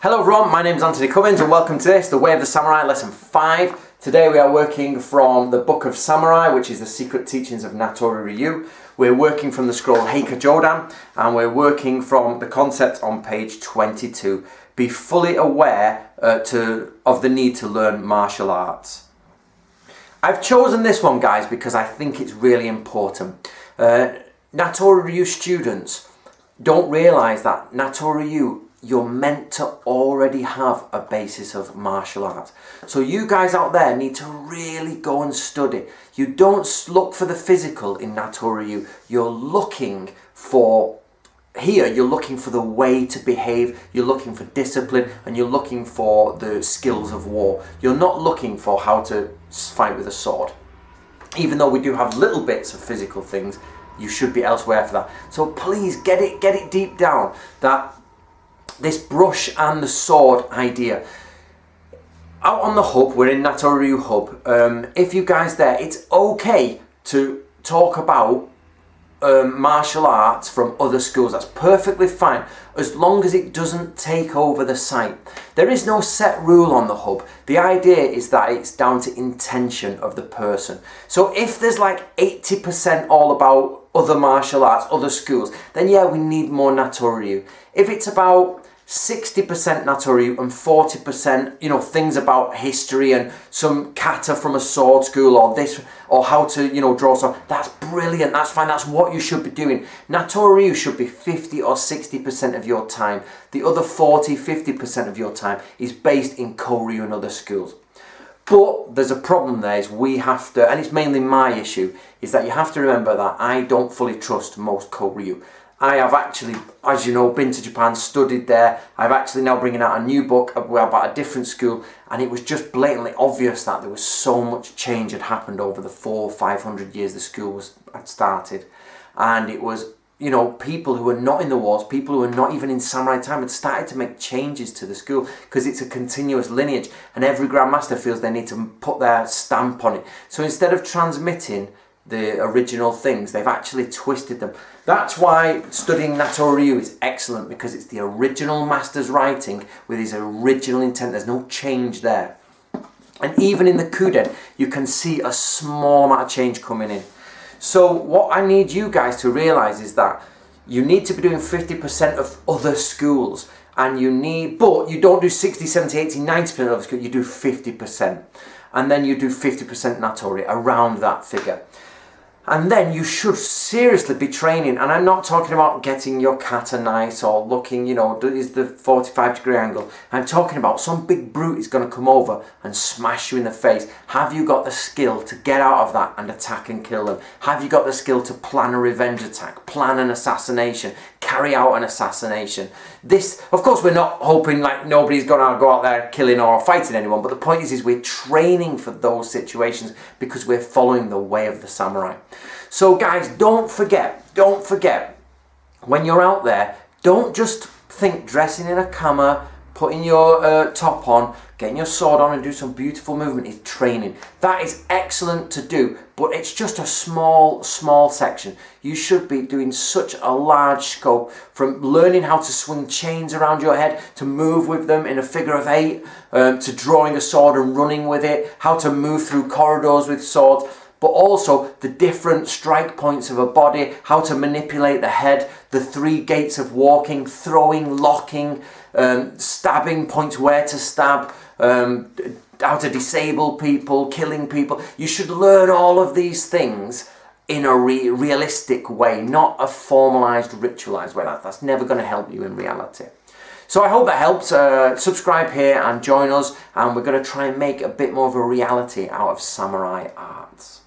Hello everyone, my name is Anthony Cummins and welcome to this, The Way of the Samurai, Lesson 5. Today we are working from the Book of Samurai, which is the secret teachings of Natori Ryu. We're working from the scroll Heika Jodan and we're working from the concept on page 22. Be fully aware of the need to learn martial arts. I've chosen this one, guys, because I think it's really important. Natori Ryu students don't realise that Natori Ryu, you're meant to already have a basis of martial arts. So you guys out there need to really go and study. You don't look for the physical in Natori Ryu. You're looking for the way to behave, you're looking for discipline, and you're looking for the skills of war. You're not looking for how to fight with a sword. Even though we do have little bits of physical things, you should be elsewhere for that. So please get it deep down that this brush and the sword idea. Out on the hub, we're in Natori Ryu hub. If you guys there, it's okay to talk about martial arts from other schools. That's perfectly fine, as long as it doesn't take over the site. There is no set rule on the hub. The idea is that it's down to intention of the person. So if there's like 80% all about other martial arts, other schools, then yeah, we need more Natori Ryu. If it's about 60% Natori Ryu and 40%, things about history and some kata from a sword school or this, or how to, draw sword, that's brilliant, that's fine, that's what you should be doing. Natori Ryu should be 50 or 60% of your time. The other 40, 50% of your time is based in Koryu and other schools. But there's a problem there, is we have to, and it's mainly my issue, is that you have to remember that I don't fully trust most Koryu. I have actually, as you know, been to Japan, studied there. I've actually now bringing out a new book about a different school, and it was just blatantly obvious that there was so much change had happened over the 400-500 years the school had started. And it was, people who were not in the wars, people who were not even in samurai time, had started to make changes to the school because it's a continuous lineage, and every grandmaster feels they need to put their stamp on it. So instead of transmitting the original things, they've actually twisted them. That's why studying Natori Ryu is excellent, because it's the original master's writing with his original intent. There's no change there. And even in the Kuden, you can see a small amount of change coming in. So what I need you guys to realise is that you need to be doing 50% of other schools, but you don't do 60, 70, 80, 90% of other schools, you do 50%. And then you do 50% Natori, around that figure. And then you should seriously be training, and I'm not talking about getting your kata nice or looking, is the 45-degree angle. I'm talking about some big brute is going to come over and smash you in the face. Have you got the skill to get out of that and attack and kill them? Have you got the skill to plan a revenge attack, plan an assassination, carry out an assassination? This, of course, we're not hoping like nobody's going to go out there killing or fighting anyone, but the point is we're training for those situations because we're following the way of the samurai. So guys, don't forget, when you're out there, don't just think dressing in a kama, putting your top on, getting your sword on and do some beautiful movement is training. That is excellent to do, but it's just a small section. You should be doing such a large scope, from learning how to swing chains around your head, to move with them in a figure of 8, to drawing a sword and running with it, how to move through corridors with swords, but also the different strike points of a body, how to manipulate the head, the 3 gates of walking, throwing, locking, stabbing points, where to stab, how to disable people, killing people. You should learn all of these things in a realistic way, not a formalized, ritualized way. That's never going to help you in reality. So I hope that helps. Subscribe here and join us, and we're going to try and make a bit more of a reality out of samurai arts.